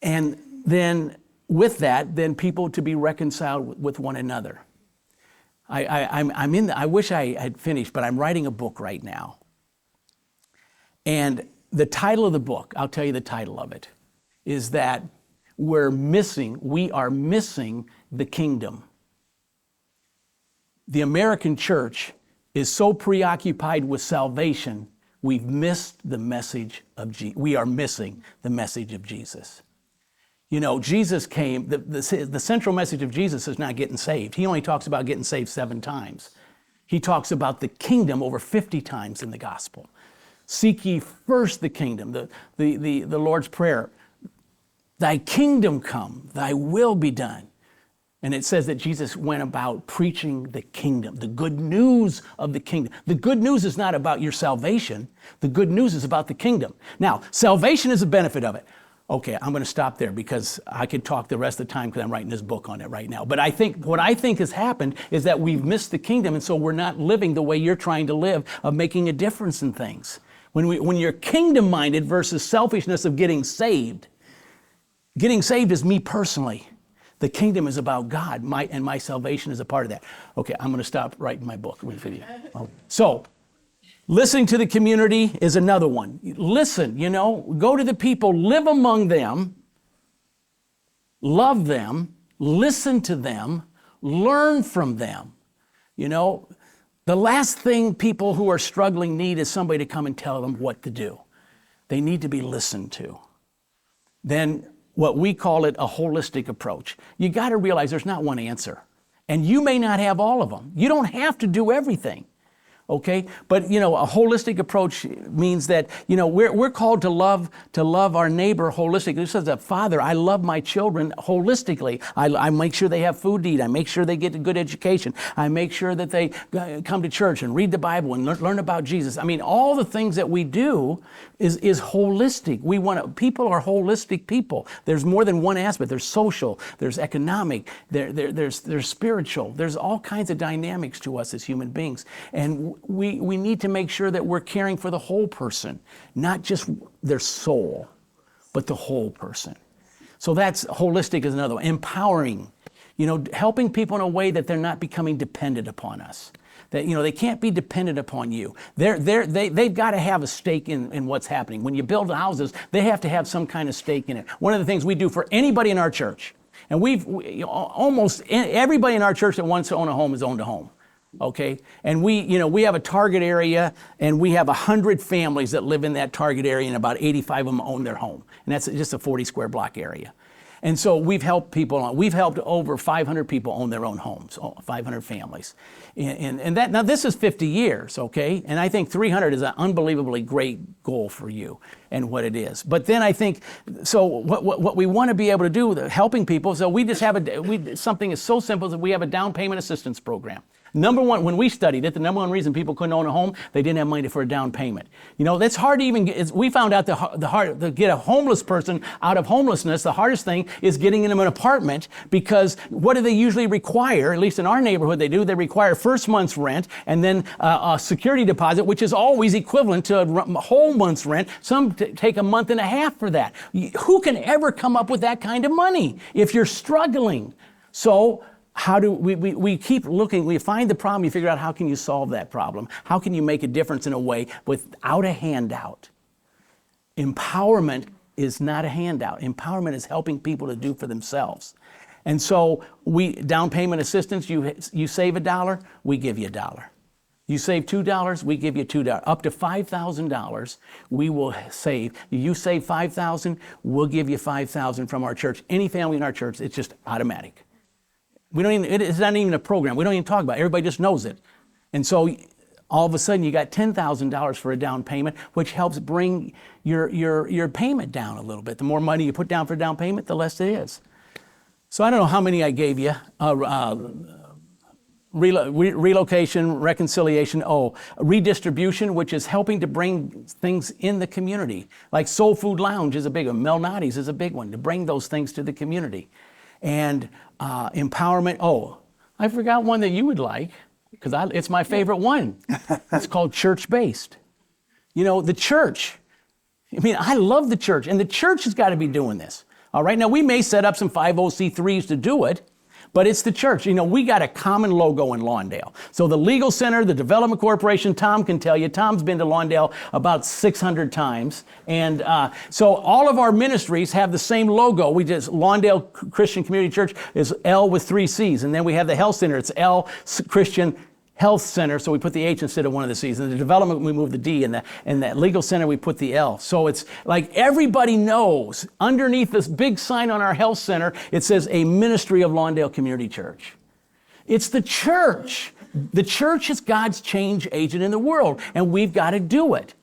And then with that, then people to be reconciled with one another. I wish I had finished, but I'm writing a book right now. And the title of the book, I'll tell you the title of it, is that we are missing the kingdom. The American church is so preoccupied with salvation, we've missed the message of Jesus. We are missing the message of Jesus. You know, Jesus came, the central message of Jesus is not getting saved. He only talks about getting saved 7 times. He talks about the kingdom over 50 times in the gospel. Seek ye first the kingdom, the Lord's Prayer. Thy kingdom come, thy will be done. And it says that Jesus went about preaching the kingdom, the good news of the kingdom. The good news is not about your salvation. The good news is about the kingdom. Now, salvation is a benefit of it. Okay, I'm going to stop there because I could talk the rest of the time because I'm writing this book on it right now. But what I think has happened is that we've missed the kingdom, and so we're not living the way you're trying to live, of making a difference in things. When you're kingdom-minded versus selfishness of getting saved is me personally. The kingdom is about God, and my salvation is a part of that. Okay, I'm going to stop writing my book with you. So, listening to the community is another one. Listen, go to the people, live among them, love them, listen to them, learn from them. The last thing people who are struggling need is somebody to come and tell them what to do. They need to be listened to. Then what we call it a holistic approach. You got to realize there's not one answer. And you may not have all of them. You don't have to do everything. Okay, but a holistic approach means that we're called to love our neighbor holistically. This says that, Father, I love my children holistically. I make sure they have food to eat. I make sure they get a good education. I make sure that they come to church and read the Bible and learn about Jesus. I mean, all the things that we do is holistic. People are holistic people. There's more than one aspect. There's social. There's economic. There's spiritual. There's all kinds of dynamics to us as human beings, and we need to make sure that we're caring for the whole person, not just their soul, but the whole person. So that's holistic is another one. Empowering, helping people in a way that they're not becoming dependent upon us. That they can't be dependent upon you. They've got to have a stake in what's happening. When you build houses, they have to have some kind of stake in it. One of the things we do for anybody in our church, and almost everybody in our church that wants to own a home has owned a home. Okay, and we have a target area, and we have 100 families that live in that target area, and about 85 of them own their home, and that's just a 40 square block area. And so we've helped over 500 people own their own homes, 500 families. And that, now this is 50 years, okay? And I think 300 is an unbelievably great goal for you and what it is. But then I think, so what we want to be able to do, helping people, so we just have something is so simple that we have a down payment assistance program. Number one, when we studied it, the number one reason people couldn't own a home, they didn't have money for a down payment. That's hard to even get. We found out to get a homeless person out of homelessness, the hardest thing is getting them an apartment, because what do they usually require? At least in our neighborhood they do. They require first month's rent and then a security deposit, which is always equivalent to a whole month's rent. Some take a month and a half for that. Who can ever come up with that kind of money if you're struggling? So how do we keep looking, we find the problem, you figure out how can you solve that problem? How can you make a difference in a way without a handout? Empowerment is not a handout. Empowerment is helping people to do for themselves. And so down payment assistance, you save $1, we give you $1. You save $2, we give you $2. Up to $5,000, we will save. You save $5,000, we'll give you $5,000 from our church. Any family in our church, it's just automatic. It's not even a program. We don't even talk about it. Everybody just knows it. And so all of a sudden you got $10,000 for a down payment, which helps bring your payment down a little bit. The more money you put down for down payment, the less it is. So I don't know how many I gave you. Relocation, reconciliation, redistribution, which is helping to bring things in the community. Like Soul Food Lounge is a big one. Melnati's is a big one, to bring those things to the community. And empowerment. I forgot one that you would like, because it's my favorite one. It's called church-based. The church. I love the church, and the church has got to be doing this. All right, now we may set up some 501c3s to do it, but it's the church. We got a common logo in Lawndale. So the Legal Center, the Development Corporation, Tom can tell you, Tom's been to Lawndale about 600 times. And so all of our ministries have the same logo. Lawndale Christian Community Church is L with 3 C's. And then we have the Health Center, it's L Christian Health Center, so we put the H instead of one of the C's. And the development, we move the D, and that legal center, we put the L. So it's like everybody knows, underneath this big sign on our health center, it says a ministry of Lawndale Community Church. It's the church. The church is God's change agent in the world, and we've got to do it.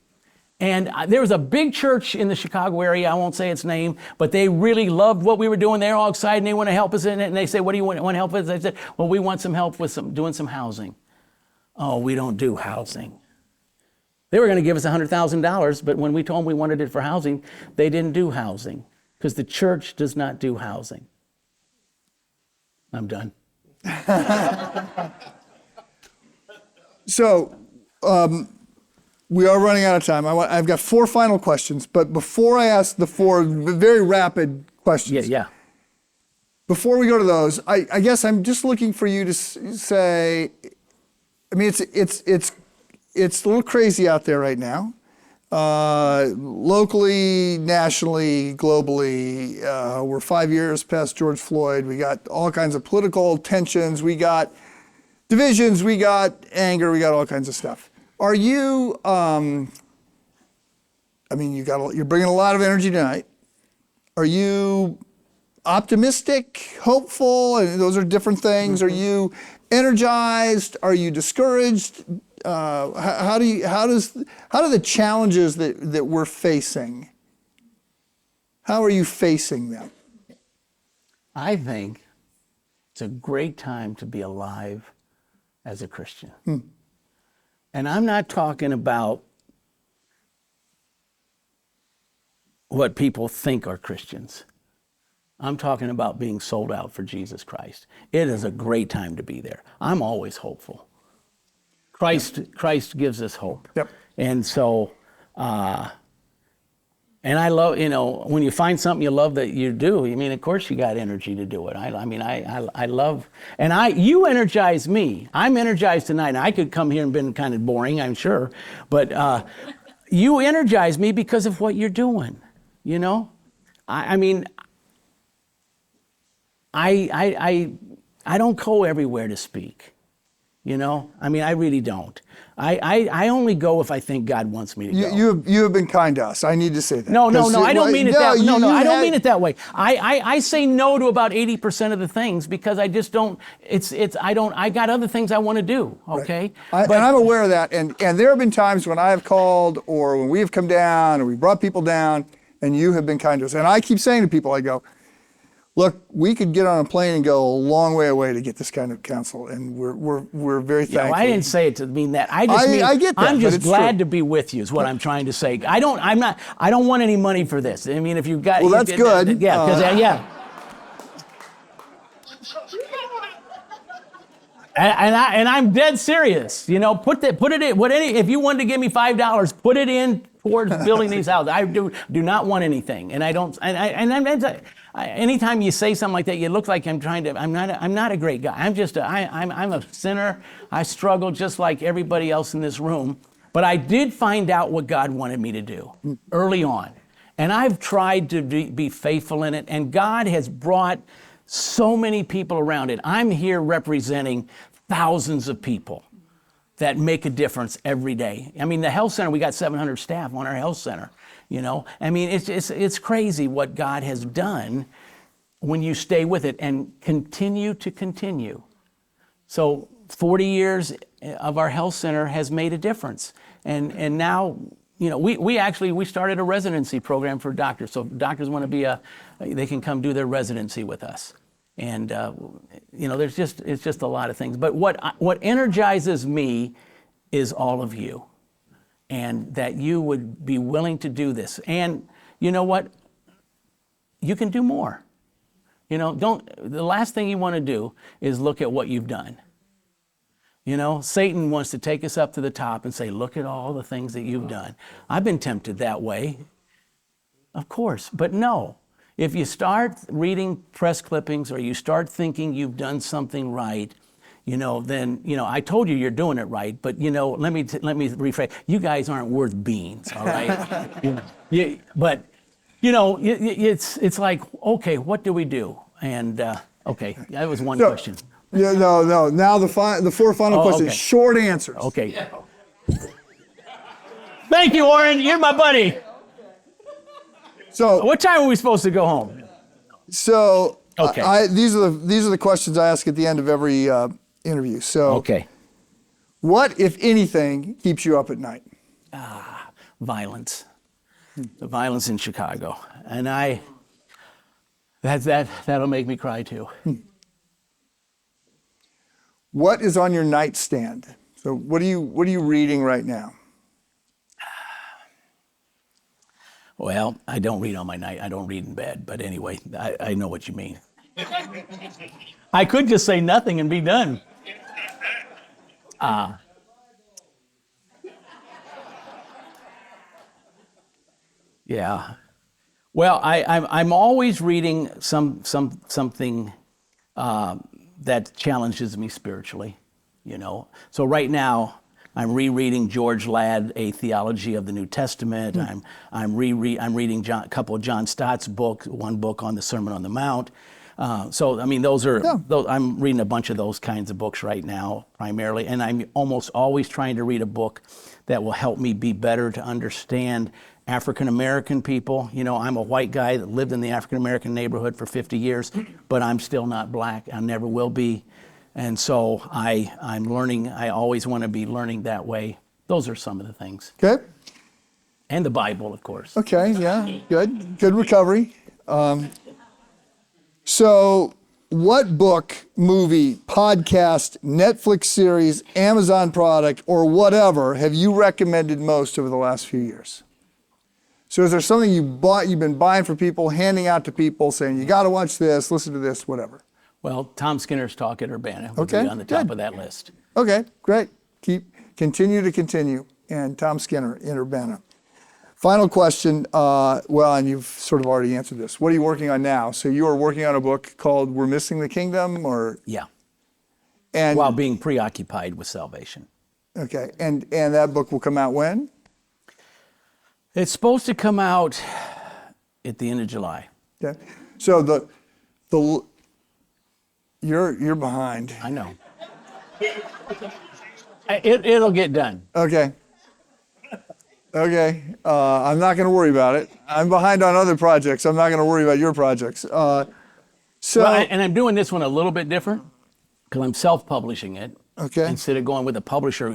And there was a big church in the Chicago area, I won't say its name, but they really loved what we were doing. They're all excited, and they want to help us in it. And they say, what do you want help with? They said, well, we want some help with doing some housing. Oh, we don't do housing. They were going to give us $100,000, but when we told them we wanted it for housing, they didn't do housing, because the church does not do housing. I'm done. So, we are running out of time. I've got 4 final questions, but before I ask the 4 very rapid questions. Yeah. Before we go to those, I guess I'm just looking for you to say, it's a little crazy out there right now. Locally, nationally, globally, we're 5 years past George Floyd. We got all kinds of political tensions. We got divisions. We got anger. We got all kinds of stuff. Are you? You're bringing a lot of energy tonight. Are you optimistic, hopeful? And those are different things. Mm-hmm. Are you energized? Are you discouraged? how do the challenges that we're facing, how are you facing them? I think it's a great time to be alive as a Christian. And I'm not talking about what people think are Christians. I'm talking about being sold out for Jesus Christ. It is a great time to be there. I'm always hopeful. Christ gives us hope. Yep. And so, and I love, when you find something you love that you do, I mean, of course you got energy to do it. I love, and you energize me. I'm energized tonight. I could come here and been kind of boring, I'm sure, but you energize me because of what you're doing, I don't go everywhere to speak. I really don't. I only go if I think God wants me to go. You have been kind to us. I need to say that. No, I don't mean it that way. No, I don't mean it that way. I say no to about 80% of the things because I just don't, I got other things I want to do, okay? Right. And I'm aware of that. And there have been times when I have called or when we have come down or we brought people down and you have been kind to us. And I keep saying to people, I go, look, we could get on a plane and go a long way away to get this kind of counsel, and we're very thankful. I didn't say it to mean that. I get that, I'm just glad to be with you. Is what I'm trying to say. I don't want any money for this. I mean, if you've got, well, that's good. Yeah. And I'm dead serious. Put it in. If you wanted to give me $5, put it in towards building these houses. I do not want anything, and I don't. Anytime you say something like that, you look like I'm trying to. I'm not a great guy. I'm a sinner. I struggle just like everybody else in this room. But I did find out what God wanted me to do early on, and I've tried to be faithful in it. And God has brought so many people around it. I'm here representing thousands of people that make a difference every day. I mean, the health center, we got 700 staff on our health center. It's crazy what God has done when you stay with it and continue to continue. So 40 years of our health center has made a difference. And now, we started a residency program for doctors. So if doctors want to they can come do their residency with us. And, it's just a lot of things. But what energizes me is all of you. And that you would be willing to do this. And you know what? You can do more. The last thing you want to do is look at what you've done. Satan wants to take us up to the top and say, look at all the things that you've done. I've been tempted that way, of course, but no. If you start reading press clippings or you start thinking you've done something right, then, I told you you're doing it right, but, let me rephrase. You guys aren't worth beans, all right? But, it's like, okay, what do we do? And, okay, that was one question. Yeah, no. Now the four final questions, okay. Short answers. Okay. Thank you, Warren. You're my buddy. So what time are we supposed to go home? So okay. These are the questions I ask at the end of every interview. So okay. What, if anything, keeps you up at night? Violence. The violence in Chicago. And that'll make me cry too. What is on your nightstand? So what are you reading right now? Well, I don't read on my night. I don't read in bed. But anyway, I know what you mean. I could just say nothing and be done. Yeah. Well, I'm always reading something that challenges me spiritually, So right now, I'm rereading George Ladd, A Theology of the New Testament. I'm reading a couple of John Stott's books, one book on the Sermon on the Mount. I'm reading a bunch of those kinds of books right now, primarily, and I'm almost always trying to read a book that will help me be better to understand African American people. I'm a white guy that lived in the African American neighborhood for 50 years, but I'm still not black. I never will be. And so I'm learning, I always want to be learning that way. Those are some of the things. Okay. And the Bible, of course. Okay. Yeah. Good recovery. So, what book, movie, podcast, Netflix series, Amazon product, or whatever have you recommended most over the last few years? So is there something you've been buying for people, handing out to people, saying, you got to watch this, listen to this, whatever? Well, Tom Skinner's talk at Urbana would Okay, be on the top good. of that list. Okay, great. Continue. And Tom Skinner in Urbana. Final question, and you've sort of already answered this. What are you working on now? So you are working on a book called We're Missing the Kingdom, or? Yeah, And while being preoccupied with salvation. okay, and that book will come out when? It's supposed to come out at the end of July. Okay, so you're behind. I know. It'll get done. Okay. I'm not going to worry about it. I'm behind on other projects. I'm not going to worry about your projects. Well, and I'm doing this one a little bit different because I'm self-publishing it Okay. instead of going with a publisher.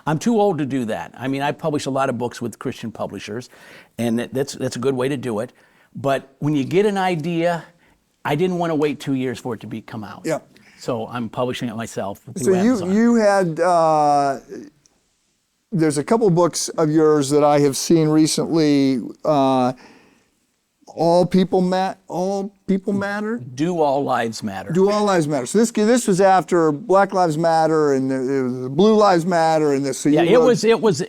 I'm too old to do that. I mean, I publish a lot of books with Christian publishers, and that's a good way to do it. But when you get an idea, I didn't want to wait 2 years for it to come out. Yeah. So I'm publishing it myself through So Amazon. you had there's a couple books of yours that I have seen recently. All people matter. Do All Lives Matter. Do all lives matter. So this was after Black Lives Matter and the Blue Lives Matter and this. So Yeah, you wrote- it was.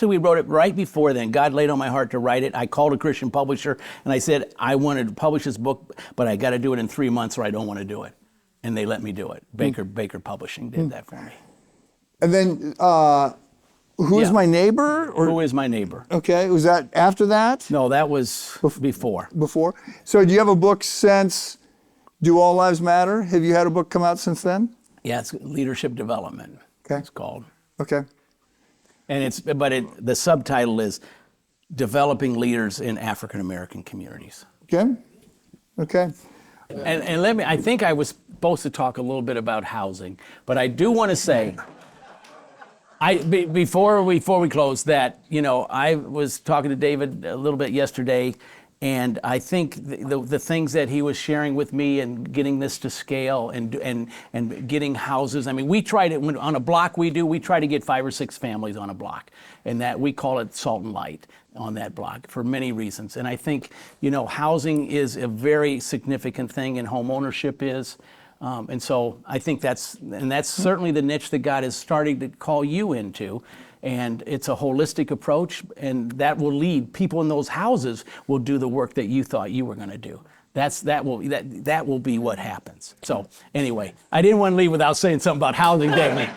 We wrote it right before then. God laid on my heart to write it. I called a Christian publisher and I said, I wanted to publish this book, but I got to do it in 3 months or I don't want to do it. And they let me do it. Baker Publishing did that for me. And then Who's Yeah. My Neighbor? Or Who is My Neighbor? okay, was that after that? No, that was before. Before? So do you have a book since Do All Lives Matter? Have you had a book come out since then? Yeah, it's Leadership Development. Okay. It's called. Okay. And the subtitle is Developing Leaders in African American Communities. Okay. Okay. And I think I was supposed to talk a little bit about housing, but I do want to say, before we close that, I was talking to David a little bit yesterday, and I think the things that he was sharing with me and getting this to scale and getting houses. I mean, we tried it on a block. We try to get 5 or 6 families on a block, and that we call it Salt and Light on that block for many reasons. And I think housing is a very significant thing, and home ownership is. And so I think that's certainly the niche that God is starting to call you into. And it's a holistic approach, and that will lead people in those houses will do the work that you thought you were going to do. That will be what happens. So anyway, I didn't want to leave without saying something about housing, David.